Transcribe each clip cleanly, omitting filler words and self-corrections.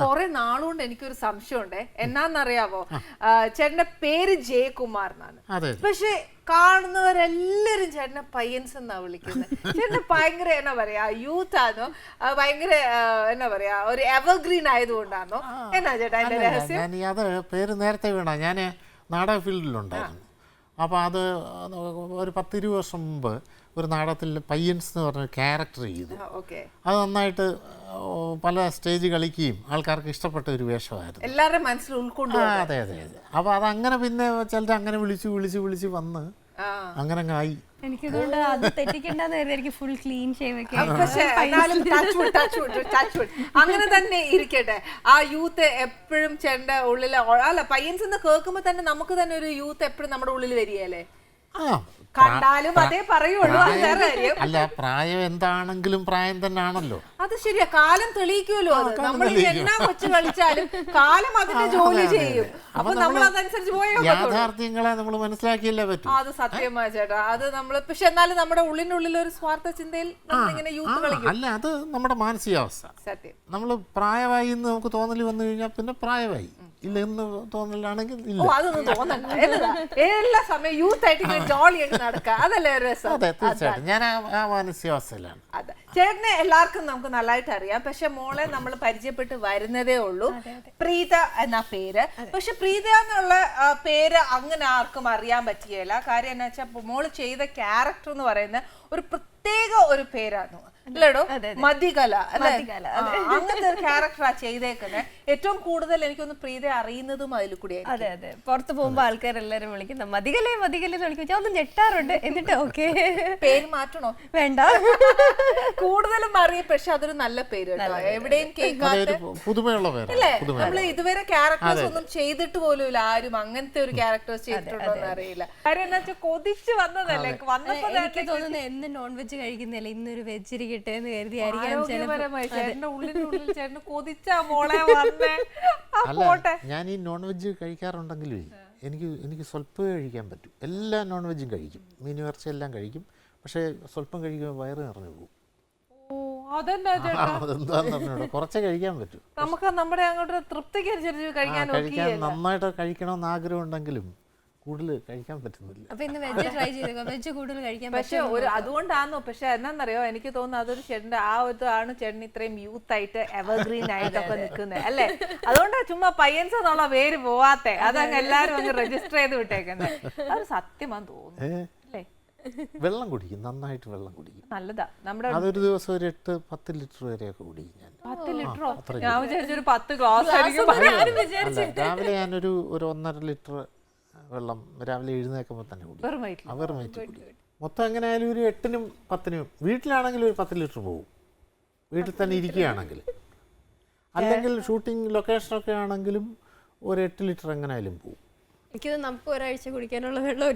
കുറെ നാളുകൊണ്ട് എനിക്കൊരു സംശയമുണ്ട്. എന്നാന്നറിയാവോ, ചേട്ടന്റെ പേര് ജയകുമാർ എന്നാണ്, പക്ഷെ കാണുന്നവരെല്ലാരും ചേട്ടനെ പയ്യൻസ് എന്നാ വിളിക്കുന്നത്. ചേട്ടന് ഭയങ്കര എന്നാ പറയാ യൂത്ത് ആണോ, ഭയങ്കര എന്നാ പറയാ ഒരു എവർഗ്രീൻ ആയതുകൊണ്ടാണോ, എന്നാ ചേട്ടാ അതിന്റെ രഹസ്യം? അത് പേര് നേരത്തെ വീണ ഞാൻ നാടക ഫീൽഡിലുണ്ടായിരുന്നു. അപ്പോൾ അത് ഒരു 10-20 വർഷം മുമ്പ് ഒരു നാടകത്തിൽ പയ്യൻസ് എന്ന് പറഞ്ഞ ക്യാരക്ടർ ചെയ്തു. അത് നന്നായിട്ട് പല സ്റ്റേജ് കളിക്കുകയും ആൾക്കാർക്ക് ഇഷ്ടപ്പെട്ട ഒരു വേഷമായിരുന്നു, എല്ലാവരുടെയും മനസ്സിൽ ഉൾക്കൊണ്ടു. അതെ അതെ അതെ. അപ്പോൾ അതങ്ങനെ പിന്നെ ചിലർ അങ്ങനെ വിളിച്ച് വന്ന് അങ്ങനെ ആയി. എനിക്കതുകൊണ്ട് അത് തെറ്റിക്കണ്ടെന്ന് കരുതി എനിക്ക് ഫുൾ ക്ലീൻ ഷേവ്. അങ്ങനെ തന്നെ ഇരിക്കട്ടെ. ആ യൂത്ത് എപ്പോഴും ചേട്ടന്റെ ഉള്ളിൽ, അല്ല പയ്യൻസ് എന്ന് കേൾക്കുമ്പോ തന്നെ നമുക്ക് തന്നെ ഒരു യൂത്ത് എപ്പോഴും നമ്മുടെ ഉള്ളിൽ വരികയല്ലേ? കണ്ടാലും അതേ പറയുള്ളൂ. അല്ല, പ്രായം എന്താണെങ്കിലും പ്രായം തന്നെ ആണല്ലോ. അത് ശരിയാ, കാലം തെളിയിക്കുമല്ലോ. നമ്മൾ എന്നാ കൊച്ചു കളിച്ചാലും കാലം അതിന്റെ ജോലി ചെയ്യും. അപ്പൊ നമ്മൾ അതനുസരിച്ച് പോയാൽ യാഥാർത്ഥ്യങ്ങളെ നമ്മൾ മനസ്സിലാക്കിയല്ലേ പറ്റും. അത് സത്യമായ ചേട്ടാ, അത് നമ്മള് പക്ഷെ എന്നാലും നമ്മുടെ ഉള്ളിനുള്ളിൽ ഒരു സ്വാർത്ഥ ചിന്തയിൽ ഇങ്ങനെ യൂത്ത് കളിക്കും. അല്ല, അത് നമ്മുടെ മാനസികാവസ്ഥ. സത്യം. നമ്മൾ പ്രായമായി എന്ന് നമുക്ക് തോന്നൽ വന്നു കഴിഞ്ഞാൽ പിന്നെ പ്രായമായി ഇല്ല എന്ന് തോന്നലാണെങ്കിൽ അതൊന്നും തോന്നണ്ട. എല്ലാ സമയം യൂത്ത് ആയിട്ട് ജോളി ആയിട്ട് നടക്കുക, അതല്ലേ രസം. അതെ, തീർച്ചയായിട്ടും ഞാൻ ആ മാനസികാവസ്ഥയിലാണ്. അതെ, ചേട്ടനെ എല്ലാവർക്കും നമുക്ക് നല്ലതായിട്ട് അറിയാം. പക്ഷെ മോളെ നമ്മൾ പരിചയപ്പെട്ട് വരുന്നതേ ഉള്ളൂ. പ്രീത എന്ന പേര്, പക്ഷെ പ്രീത എന്നുള്ള പേര് അങ്ങനെ ആർക്കും അറിയാൻ പറ്റുകയില്ല. കാര്യം എന്നാ വെച്ചാൽ മോള് ചെയ്ത ക്യാരക്ടർ എന്ന് പറയുന്ന ഒരു പ്രത്യേക ഒരു പേരാണ്, അല്ലേടോ? മതികല അല്ലെ? അങ്ങനത്തെ ഒരു ക്യാരക്ടറാ ചെയ്തേക്കുന്നത്. ഏറ്റവും കൂടുതൽ എനിക്കൊന്ന് പ്രീത അറിയുന്നതും അതിൽ കൂടി. അതെ അതെ, പുറത്ത് പോകുമ്പോ ആൾക്കാരെല്ലാരും വിളിക്കുന്ന മതികലേ മതികലേ വിളിക്കും. ഞാൻ ഒന്നും ഞെട്ടാറുണ്ട്. എന്നിട്ട് ഓക്കെ, പേര് മാറ്റണോ? വേണ്ട, കൂടുതലും അറിയും. പക്ഷെ അതൊരു നല്ല പേര് കേട്ടോ, എവിടെയും കേൾക്കാത്ത പുതുമയുള്ള പേര് അല്ലേ? നമ്മള് ഇതുവരെ ക്യാരക്ടേഴ്സ് ഒന്നും ചെയ്തിട്ട് പോലും ഇല്ല ആരും. അങ്ങനത്തെ ഒരു ക്യാരക്ടേഴ്സ് ചെയ്തിട്ടുണ്ടോ എന്ന് അറിയില്ല. കാര്യം എന്താ വെച്ചാൽ കൊതിച്ച് വന്നതല്ലേ. വന്നപ്പോ എനിക്ക് തോന്നുന്നു എന്ന് നോൺ വെജ് കഴിക്കുന്നില്ല, ഇന്നൊരു വെജ് ഇരിക്കട്ടെ എന്ന് കരുതിയായിരിക്കാം. ഞാൻ ഈ നോൺ വെജ് കഴിക്കാറുണ്ടെങ്കിലും എനിക്ക് സ്വല്പമേ കഴിക്കാൻ പറ്റും. എല്ലാ നോൺ വെജും കഴിക്കും, മീൻ ഇറച്ചി എല്ലാം കഴിക്കും. പക്ഷേ സ്വല്പം കഴിക്കുമ്പോൾ വയറ് നിറഞ്ഞു പോകും. അതെന്താ കുറച്ചേ കഴിക്കാൻ പറ്റും. നമുക്ക് നമ്മുടെ അങ്ങോട്ട് തൃപ്തിക്ക് അനുസരിച്ച് കഴിക്കാൻ നന്നായിട്ട് കഴിക്കണമെന്ന് ആഗ്രഹം ഉണ്ടെങ്കിലും കൂടുതൽ കഴിക്കാൻ പറ്റുന്നില്ല. പക്ഷെ ഒരു അതുകൊണ്ടാണോ? പക്ഷെ എന്നാന്നറിയോ, എനിക്ക് തോന്നുന്നു അതൊരു ചേട്ടന്റെ ആ ഇതാണ് ചേട്ടൻ ഇത്രയും യൂത്ത് ആയിട്ട് എവർഗ്രീൻ ആയിട്ടൊക്കെ നിൽക്കുന്നത് അല്ലേ? അതുകൊണ്ടാ ചുമ്മാ പയ്യൻസ് എന്നുള്ള പേര് പോവാത്തെ. അതങ്ങ് എല്ലാരും അങ്ങ് രജിസ്റ്റർ ചെയ്ത് വിട്ടേക്കുന്നത്. അത് സത്യമാന്ന് തോന്നുന്നു അല്ലേ? വെള്ളം കുടിക്കും, നന്നായിട്ട് വെള്ളം കുടിക്കും. നല്ലതാ. നമ്മുടെ അതൊരു ദിവസം ഒരു 8-10 ലിറ്റർ വരെയൊക്കെ കുടിക്കും ഞാൻ. 10 ലിറ്ററോ? ഞാൻ വിചാരിച്ചൊരു 10 ഗ്ലാസ്. രാവിലെ ഞാനൊരു 1.5 ലിറ്റർ വെള്ളം രാവിലെ എഴുന്നേൽക്കുമ്പോൾ തന്നെ കുടിക്കും. വെറും വയറ്റിൽ കുടിക്കും. മൊത്തം എങ്ങനെ ആയാലും ഒരു 8-നും 10-നും. വീട്ടിലാണെങ്കിൽ ഒരു 10 ലിറ്റർ പോകും, വീട്ടിൽ തന്നെ ഇരിക്കുകയാണെങ്കിൽ. അല്ലെങ്കിൽ ഷൂട്ടിംഗ് ലൊക്കേഷനൊക്കെ ആണെങ്കിലും ഒരു 8 ലിറ്റർ എങ്ങനെ ആയാലും പോകും. നമുക്ക് ഒരാഴ്ച കുടിക്കാനുള്ള വെള്ളം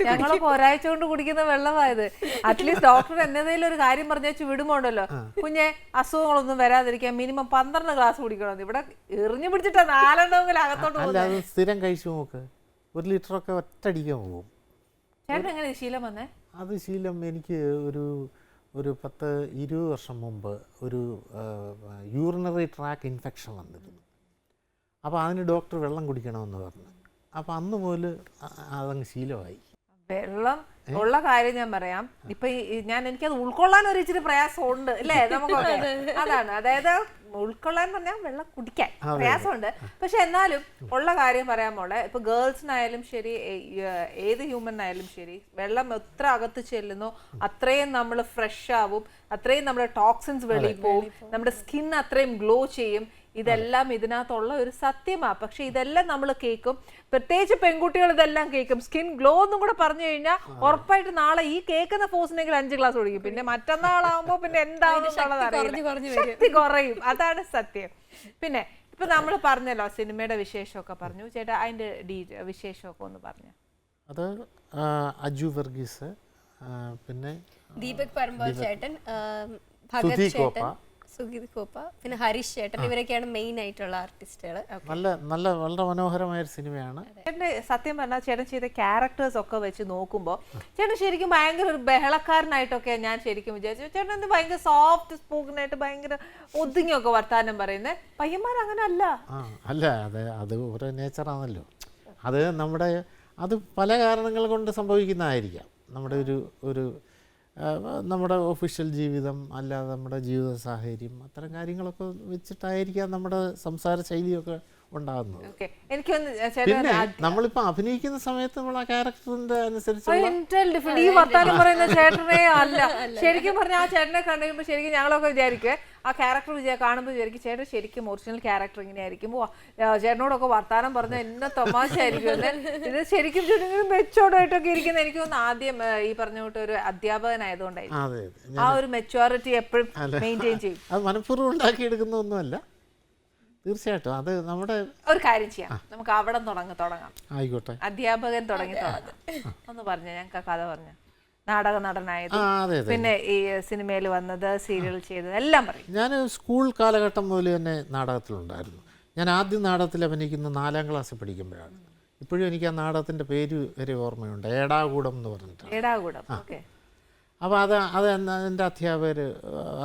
ഞങ്ങളൊക്കെ ഒരാഴ്ച കൊണ്ട് കുടിക്കുന്ന വെള്ളമായത്. അറ്റ്ലീസ്റ്റ് ഡോക്ടർ എന്നതേലും ഒരു കാര്യം പറഞ്ഞു വിടുമ്പോണ്ടല്ലോ, കുഞ്ഞെ അസുഖങ്ങളൊന്നും വരാതിരിക്കാൻ മിനിമം 12 ഗ്ലാസ് കുടിക്കണം. ഇവിടെ എറിഞ്ഞു പിടിച്ചിട്ടാ 4 അകത്തോട്ട് പോകുന്നത്. സ്ഥിരം കഴിച്ചു നോക്ക്, 1 ലിറ്ററൊക്കെ ഒറ്റയടിക്കാൻ പോകും. ചേട്ടൻ എങ്ങനെ ശീലം വന്നേ? അത് ശീലം എനിക്ക് ഒരു 10-20 വർഷം മുമ്പ് ഒരു യൂറിനറി ട്രാക്ക് ഇൻഫെക്ഷൻ വന്നിരുന്നു. അപ്പോൾ അതിന് ഡോക്ടർ വെള്ളം കുടിക്കണമെന്ന് പറഞ്ഞു. അപ്പോൾ അന്ന് മുതൽ അതങ്ങ് ശീലമായി. വെള്ളം ഉള്ള കാര്യം ഞാൻ പറയാം. ഇപ്പൊ എനിക്കത് ഉൾക്കൊള്ളാൻ ഒരു ഇച്ചിരി പ്രയാസമുണ്ട് അല്ലേ നമുക്കൊക്കെ. അതാണ്, അതായത് ഉൾക്കൊള്ളാൻ പറഞ്ഞാൽ വെള്ളം കുടിക്കാൻ പ്രയാസമുണ്ട്. പക്ഷെ എന്നാലും ഉള്ള കാര്യം പറയാൻ പോളെ, ഇപ്പൊ ഗേൾസിനായാലും ശരി ഏത് ഹ്യൂമനായാലും ശരി, വെള്ളം എത്ര അകത്ത് ചെല്ലുന്നോ അത്രയും നമ്മൾ ഫ്രഷ് ആവും, അത്രയും നമ്മുടെ ടോക്സിൻസ് വെളിയിൽ പോവും, നമ്മുടെ സ്കിൻ അത്രയും ഗ്ലോ ചെയ്യും. ഇതെല്ലാം ഇതിനകത്തുള്ള ഒരു സത്യമാണ്. പക്ഷെ ഇതെല്ലാം നമ്മൾ കേൾക്കും, പ്രത്യേകിച്ച് പെൺകുട്ടികൾ ഇതെല്ലാം കേൾക്കും. സ്കിൻ ഗ്ലോ എന്നും കൂടെ പറഞ്ഞു കഴിഞ്ഞാൽ ഉറപ്പായിട്ട് നാളെ ഈ കേൾക്കുന്ന ഫോഴ്സിനെങ്കിൽ 5 ഗ്ലാസ് കുടിക്കും. പിന്നെ മറ്റന്നാളാകുമ്പോൾ പിന്നെ എന്താണെന്നുള്ളത് ശക്തി കുറയും. അതാണ് സത്യം. പിന്നെ ഇപ്പൊ നമ്മൾ പറഞ്ഞല്ലോ സിനിമയുടെ വിശേഷമൊക്കെ പറഞ്ഞു. ചേട്ടാ അതിന്റെ വിശേഷമൊക്കെ ഒന്ന് പറഞ്ഞു. അത് അജു വർഗീസ്, പിന്നെ ദീപക് പരമ്പോൾ ചേട്ടൻ, സുധി കോപ്പ, സുഗീത് കോപ്പ, പിന്നെ ഹരീഷ് ചേട്ടൻ, ഇവരൊക്കെയാണ് മെയിൻ ആയിട്ടുള്ള ആർട്ടിസ്റ്റുകൾ. നല്ല വളരെ മനോഹരമായ ഒരു സിനിമയാണ്. ചേട്ടൻ്റെ സത്യം പറഞ്ഞാൽ ചേട്ടൻ ചെയ്ത ക്യാരക്ടേഴ്സ് ഒക്കെ വെച്ച് നോക്കുമ്പോൾ ചേട്ടൻ ശരിക്കും ഭയങ്കര ഒരു ബഹളക്കാരനായിട്ടൊക്കെ ഞാൻ ശരിക്കും വിചാരിച്ചു. ചേട്ടൻ എന്ത് ഭയങ്കര സോഫ്റ്റ് സ്പോക്കനായിട്ട് ഭയങ്കര ഒതുങ്ങിയൊക്കെ വർത്താനം പറയുന്നത്. പയ്യന്മാർ അങ്ങനെ അല്ല. അല്ല, അത് ഓരോ നേച്ചറാണല്ലോ. അത് പല കാരണങ്ങൾ കൊണ്ട് സംഭവിക്കുന്നതായിരിക്കാം. നമ്മുടെ ഒഫീഷ്യൽ ജീവിതം, അല്ലാതെ നമ്മുടെ ജീവിത സാഹചര്യം, അത്തരം കാര്യങ്ങളൊക്കെ വെച്ചിട്ടായിരിക്കാം നമ്മുടെ സംസാര ശൈലിയൊക്കെ ഉണ്ടാകുന്നത്. പിന്നെ നമ്മളിപ്പോൾ അഭിനയിക്കുന്ന സമയത്ത് നമ്മൾ ആ ക്യാരക്ടറിന്റെ അനുസരിച്ച് ഈ വർത്താനം പറയുന്ന ചേട്ടനെ അല്ല. ശരിക്കും പറഞ്ഞാൽ ആ ചേട്ടനെ കണ്ടുകഴിയുമ്പോൾ ശരിക്കും ഞങ്ങളൊക്കെ വിചാരിക്കുക, ആ ക്യാരക്ടർ കാണുമ്പോൾ വിചാരിക്കും ചേട്ടൻ ശരിക്കും ഒറിജിനൽ ക്യാരക്ടർ ഇങ്ങനെ ആയിരിക്കും. ചേട്ടനോടൊക്കെ വർത്താനം പറഞ്ഞ എന്നെ തമാശ ആയിരിക്കും. ഇത് ശരിക്കും മെച്ചോർഡായിട്ടൊക്കെ ഇരിക്കുന്ന എനിക്ക് തോന്നുന്നു ആദ്യം ഈ പറഞ്ഞ കൂട്ട് ഒരു അധ്യാപകനായതുകൊണ്ടായിരിക്കും ആ ഒരു മെച്യൂരിറ്റി എപ്പോഴും മെയിൻറ്റെയിൻ ചെയ്യും. അത് മനഃപൂർവ്വം ഉണ്ടാക്കിയെടുക്കുന്നൊന്നുമല്ല, തീർച്ചയായിട്ടും. അത് നമ്മുടെ ഒരു കാര്യം ചെയ്യാം, നമുക്ക് അവിടെ തുടങ്ങാം. ആയിക്കോട്ടെ. അധ്യാപകൻ തുടങ്ങാം. ഒന്ന് പറഞ്ഞ ഞങ്ങൾക്ക് കഥ പറഞ്ഞ നാടക നടനായത്, പിന്നെ ഈ സിനിമയിൽ വന്നത്, സീരിയൽ ചെയ്തത് എല്ലാം പറയും. ഞാൻ സ്കൂൾ കാലഘട്ടം മുതൽ തന്നെ നാടകത്തിലുണ്ടായിരുന്നു. ഞാൻ ആദ്യം നാടകത്തിൽ അഭിനയിക്കുന്ന 4ാം ക്ലാസ്സിൽ പഠിക്കുമ്പോഴാണ്. ഇപ്പോഴും എനിക്ക് ആ നാടകത്തിൻ്റെ പേര് വരെ ഓർമ്മയുണ്ട്, ഏടാകൂടം എന്ന് പറഞ്ഞിട്ട്. ഏടാകൂടം, ഓക്കെ. അപ്പോൾ അത് എൻ്റെ അധ്യാപകർ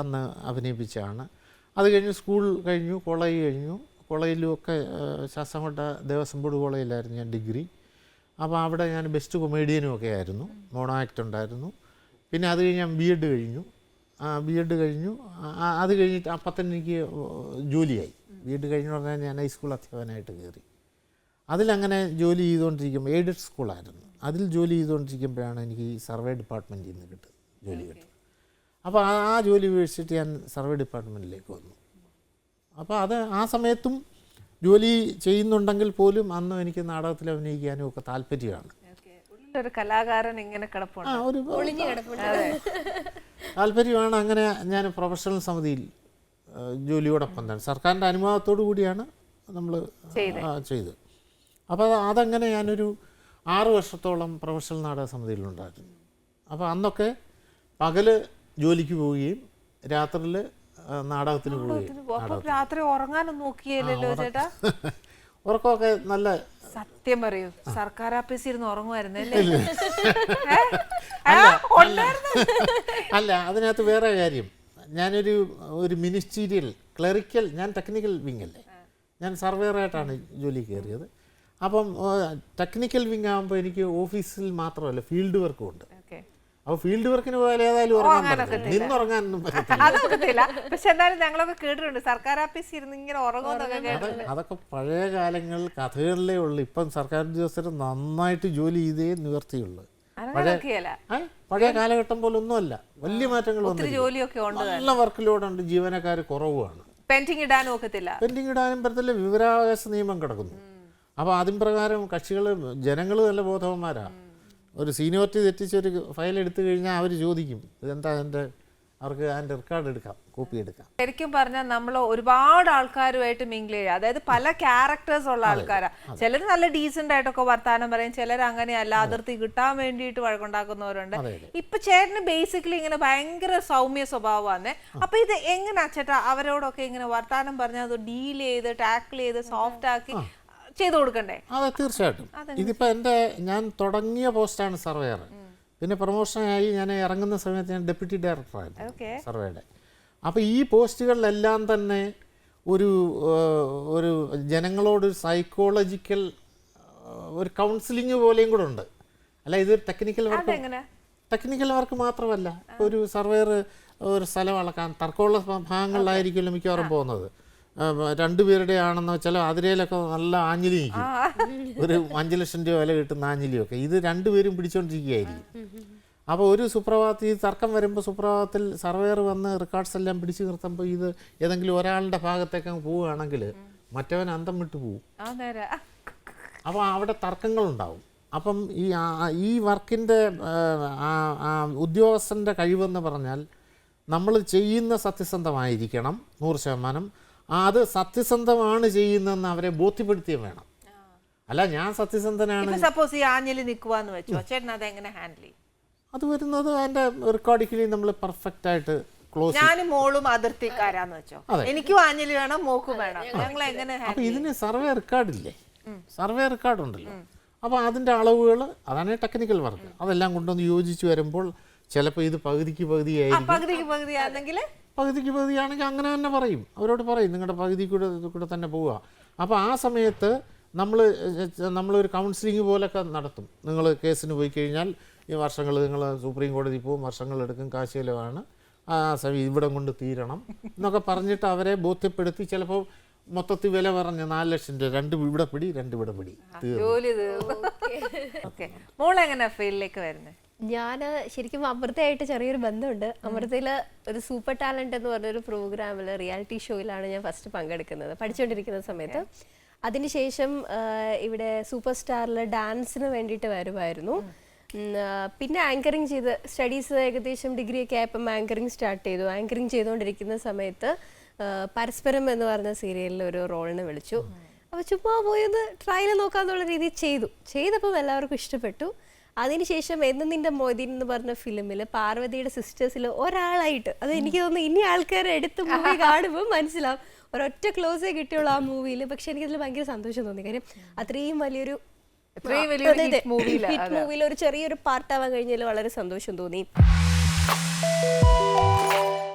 അന്ന് അഭിനയിപ്പിച്ചാണ്. അത് കഴിഞ്ഞ് സ്കൂൾ കഴിഞ്ഞു, കോളേജ് കഴിഞ്ഞു. കോളേജിലും ഒക്കെ ശാസ്താംകോട്ട ദേവസ്വം ബോർഡ് കോളേജിലായിരുന്നു ഞാൻ ഡിഗ്രി. അപ്പോൾ അവിടെ ഞാൻ ബെസ്റ്റ് കൊമേഡിയനും ഒക്കെ ആയിരുന്നു, മോണോ ആക്ട് ഉണ്ടായിരുന്നു. പിന്നെ അത് കഴിഞ്ഞ് ഞാൻ BEd കഴിഞ്ഞു. അത് കഴിഞ്ഞിട്ട് അപ്പം തന്നെ എനിക്ക് ജോലിയായി. BEd കഴിഞ്ഞു പറഞ്ഞാൽ ഞാൻ ഹൈസ്കൂൾ അധ്യാപകനായിട്ട് കയറി. അതിലങ്ങനെ ജോലി ചെയ്തുകൊണ്ടിരിക്കുമ്പോൾ, എയ്ഡഡ് സ്കൂളായിരുന്നു, അതിൽ ജോലി ചെയ്തുകൊണ്ടിരിക്കുമ്പോഴാണ് എനിക്ക് ഈ സർവേ ഡിപ്പാർട്ട്മെൻറ്റിൽ നിന്ന് ജോലി കിട്ടുന്നത്. അപ്പോൾ ആ ജോലി ഉപേക്ഷിച്ചിട്ട് ഞാൻ സർവേ ഡിപ്പാർട്ട്മെൻറ്റിലേക്ക് വന്നു. അപ്പോൾ ആ സമയത്തും ജോലി ചെയ്യുന്നുണ്ടെങ്കിൽ പോലും അന്നും എനിക്ക് നാടകത്തിൽ അഭിനയിക്കാനും ഒക്കെ താല്പര്യമാണ്. ഒരു കലാകാരൻ ഇങ്ങനെ താല്പര്യമാണ്. അങ്ങനെ ഞാൻ പ്രൊഫഷണൽ സമിതിയിൽ ജോലിയോടൊപ്പം തന്നെ സർക്കാരിൻ്റെ അനുവാദത്തോടു കൂടിയാണ് നമ്മൾ ചെയ്തത്. അപ്പോൾ അതങ്ങനെ ഞാനൊരു 6 വർഷത്തോളം പ്രൊഫഷണൽ നാടക സമിതിയിലുണ്ടായിരുന്നു. അപ്പോൾ അന്നൊക്കെ പകല് ജോലിക്ക് പോവുകയും രാത്രിയിൽ നാടകത്തിന് പോവുകയും. രാത്രി ഉറങ്ങാനൊന്നും നോക്കിയല്ലോ ചേട്ടാ? ഉറക്കമൊക്കെ നല്ല. സത്യം പറയൂ, സർക്കാർ ഓഫീസിൽ ഇരുന്ന് ഉറങ്ങുമായിരുന്നല്ലേ? അല്ല, അതിനകത്ത് വേറെ കാര്യം. ഞാനൊരു മിനിസ്റ്റീരിയൽ ക്ലറിക്കൽ, ഞാൻ ടെക്നിക്കൽ വിങ് അല്ലേ, ഞാൻ സർവേയറായിട്ടാണ് ജോലി കയറിയത്. അപ്പം ടെക്നിക്കൽ വിങ് ആകുമ്പോൾ എനിക്ക് ഓഫീസിൽ മാത്രമല്ല ഫീൽഡ് വർക്കും ഉണ്ട്. അപ്പോൾ ഫീൽഡ് വർക്കിന് പോയാൽ ഏതായാലും നിന്നുറങ്ങാനൊന്നും പറ്റത്തില്ല. പക്ഷെ എന്നാലും ഞങ്ങളൊക്കെ കേട്ടിട്ടുണ്ട് സർക്കാർ ഓഫീസിൽ ഇരുന്ന് ഇങ്ങനെ ഉറങ്ങുമെന്നൊക്കെ. അതൊക്കെ പഴയ കാലങ്ങൾ കഥകളിലേ ഉള്ളു. ഇപ്പം സർക്കാർ ഉദ്യോഗസ്ഥർ നന്നായിട്ട് ജോലി ചെയ്തേ നിവർത്തിയുള്ളൂ. പഴയ കാലഘട്ടം പോലെ ഒന്നുമല്ല, വലിയ മാറ്റങ്ങൾ വന്നു. നല്ല വർക്ക് ലോഡുണ്ട്, ജീവനക്കാർ കുറവുമാണ്. പെൻഡിങ് ഇടാനും പറ്റത്തില്ല. വിവരാവകാശ നിയമം കിടക്കുന്നു. അപ്പോൾ അതിൻ പ്രകാരം ജനങ്ങൾ നല്ല ബോധവന്മാരാ. ഒരു സീനിയോറിറ്റി തെറ്റിച്ചൊരു ഫയൽ എടുത്തു കഴിഞ്ഞാൽ അവർ ചോദിക്കും, ഇതെന്താ അവർക്ക് അതിൻ്റെ റെക്കോർഡ് എടുക്കാം, കോപ്പി എടുക്കാം. ശരിക്കും പറഞ്ഞാൽ നമ്മൾ ഒരുപാട് ആൾക്കാരുമായിട്ട് മിങ്കിൾ ചെയ്യുക, അതായത് പല ക്യാരക്ടേഴ്സ് ഉള്ള ആൾക്കാരാ. ചിലർ നല്ല ഡീസെന്റ് ആയിട്ടൊക്കെ വർത്താനം പറയും, ചിലർ അങ്ങനെയല്ല, അതിർത്തി കിട്ടാൻ വേണ്ടിയിട്ട് വഴക്കുണ്ടാക്കുന്നവരുണ്ട്. ഇപ്പൊ ചേട്ടന് ബേസിക്കലി ഇങ്ങനെ ഭയങ്കര സൗമ്യ സ്വഭാവമാണ്. അപ്പൊ ഇത് എങ്ങനെയാ ചേട്ടാ അവരോടൊക്കെ ഇങ്ങനെ വർത്താനം പറഞ്ഞാൽ അത് ഡീൽ ചെയ്ത് ടാക്കിൾ ചെയ്ത് സോഫ്റ്റ് ആക്കി ചെയ്തു കൊടുക്കണ്ടേ? അതെ, തീർച്ചയായിട്ടും. ഇതിപ്പോൾ ഞാൻ തുടങ്ങിയ പോസ്റ്റാണ് സർവേയർ. പിന്നെ പ്രൊമോഷനായി ഞാൻ ഇറങ്ങുന്ന സമയത്ത് ഞാൻ ഡെപ്യൂട്ടി ഡയറക്ടറായിരുന്നു സർവേയുടെ. അപ്പോൾ ഈ പോസ്റ്റുകളിലെല്ലാം തന്നെ ഒരു ജനങ്ങളോട് സൈക്കോളജിക്കൽ ഒരു കൗൺസിലിംഗ് പോലെയും കൂടെ ഉണ്ട്. അല്ല, ഇത് ടെക്നിക്കൽ വർക്ക് മാത്രമല്ല. ഒരു സർവേയർ ഒരു സ്ഥലം അളക്കാൻ തർക്കമുള്ള ഭാഗങ്ങളിലായിരിക്കുമല്ലോ മിക്കവാറും പോകുന്നത്. 2 പേരുടെ ആണെന്ന് വെച്ചാൽ അതിരയിലൊക്കെ നല്ല ആഞ്ഞിലി നിൽക്കും, ഒരു 5 ലക്ഷം രൂപ വില കിട്ടുന്ന ആഞ്ഞിലിയൊക്കെ. ഇത് 2 പേരും പിടിച്ചുകൊണ്ടിരിക്കുകയായിരിക്കും. അപ്പോൾ ഒരു സുപ്രഭാതത്തിൽ ഈ തർക്കം വരുമ്പോൾ സുപ്രഭാതത്തിൽ സർവേയർ വന്ന് റെക്കോർഡ്സ് എല്ലാം പിടിച്ചു നിർത്തുമ്പോൾ ഇത് ഏതെങ്കിലും ഒരാളുടെ ഭാഗത്തേക്ക് പോവുകയാണെങ്കിൽ മറ്റവൻ അന്തം വിട്ടു പോവും. അപ്പോൾ അവിടെ തർക്കങ്ങളുണ്ടാവും. അപ്പം ഈ വർക്കിൻ്റെ ഉദ്യോഗസ്ഥൻ്റെ കഴിവെന്ന് പറഞ്ഞാൽ നമ്മൾ ചെയ്യുന്ന സത്യസന്ധമായിരിക്കണം 100%. അത് സത്യസന്ധമാണ് ചെയ്യുന്നതെന്ന് അവരെ ബോധ്യപ്പെടുത്തിയും വേണം. അല്ല, ഞാൻ സത്യസന്ധനാണ്. സപ്പോസ് ഈ ആഞ്ഞിലി നിൽക്കുവാന്ന് വെച്ചോ, ചേട്ടൻ അതെങ്ങനെ ഹാൻഡിൽ ചെയ്യും? അത് വരുന്നത് അതിൻ്റെ റെക്കോർഡിക്കലി നമ്മൾ പെർഫെക്റ്റായിട്ട് ക്ലോസ്. ഞാനും മോളും അതിർത്തിക്കാരാന്ന് വെച്ചോ, എനിക്കും ആഞ്ഞലി വേണം, മോക്കും വേണം, ഞങ്ങൾ എങ്ങനെ അപ്പോൾ ഇതിന് സർവേ റെക്കോർഡില്ലേ, സർവേ റെക്കോർഡ് ഉണ്ടല്ലോ. അപ്പോൾ അതിൻ്റെ അളവുകൾ, അതാണ് ടെക്നിക്കൽ വർക്ക്, അതെല്ലാം കൊണ്ടൊന്ന് യോജിച്ച് വരുമ്പോൾ ചിലപ്പോൾ ഇത് പകുതിക്ക് പകുതിയായിരിക്കും. പകുതിക്ക് പകുതിയാണെങ്കിൽ അങ്ങനെ തന്നെ പറയും, അവരോട് പറയും നിങ്ങളുടെ പകുതി കൂടെ തന്നെ പോവുക. അപ്പോൾ ആ സമയത്ത് നമ്മളൊരു കൗൺസിലിംഗ് പോലൊക്കെ നടത്തും. നിങ്ങൾ കേസിന് പോയി കഴിഞ്ഞാൽ ഈ വർഷങ്ങൾ നിങ്ങൾ സുപ്രീം കോടതി പോകും, വർഷങ്ങളെടുക്കും, കാശ് ചിലവാണ്, ആ സമയം ഇവിടം കൊണ്ട് തീരണം എന്നൊക്കെ പറഞ്ഞിട്ട് അവരെ ബോധ്യപ്പെടുത്തി ചിലപ്പോൾ മൊത്തത്തിൽ വില പറഞ്ഞ് 4 ലക്ഷം രൂപ, 2 ഇവിടെ പിടി 2 ഇവിടെ പിടി മോളെങ്ങനെ ഫീൽഡിലേക്ക് വരുന്നത്? ഞാൻ ശരിക്കും അമൃതയായിട്ട് ചെറിയൊരു ബന്ധമുണ്ട്. അമൃതയിൽ ഒരു സൂപ്പർ ടാലന്റ് എന്ന് പറഞ്ഞൊരു പ്രോഗ്രാമിൽ, റിയാലിറ്റി ഷോയിലാണ് ഞാൻ ഫസ്റ്റ് പങ്കെടുക്കുന്നത് പഠിച്ചുകൊണ്ടിരിക്കുന്ന സമയത്ത്. അതിനുശേഷം ഇവിടെ സൂപ്പർ സ്റ്റാറിൽ ഡാൻസിന് വേണ്ടിയിട്ട് വരുമായിരുന്നു. പിന്നെ ആങ്കറിങ് ചെയ്ത് സ്റ്റഡീസ് ഏകദേശം ഡിഗ്രി ഒക്കെ ആയപ്പം ആങ്കറിങ് സ്റ്റാർട്ട് ചെയ്തു. ആങ്കറിങ് ചെയ്തുകൊണ്ടിരിക്കുന്ന സമയത്ത് പരസ്പരം എന്ന് പറഞ്ഞ സീരിയലിൽ ഒരു റോളിന് വിളിച്ചു. അപ്പോൾ ചുമ്മാ പോയത് ട്രയൽ നോക്കാന്നുള്ള രീതിയിൽ ചെയ്തപ്പം എല്ലാവർക്കും ഇഷ്ടപ്പെട്ടു. അതിനുശേഷം എന്നും നിന്റെ മൊയ്തീൻ എന്ന് പറഞ്ഞ ഫിലിമിൽ പാർവതിയുടെ സിസ്റ്റേഴ്സിൽ ഒരാളായിട്ട്, അത് എനിക്ക് തോന്നുന്നു ഇനി ആൾക്കാരെ എടുത്ത് മൂവി കാണുമ്പോൾ മനസ്സിലാവും, ഒരൊറ്റ ക്ലോസേ കിട്ടിയുള്ളൂ ആ മൂവിയിൽ. പക്ഷെ എനിക്കതിൽ ഭയങ്കര സന്തോഷം തോന്നി. കാര്യം അത്രയും വലിയൊരു മൂവിയിൽ ഒരു ചെറിയൊരു പാർട്ടാവാൻ കഴിഞ്ഞതിൽ വളരെ സന്തോഷം തോന്നി.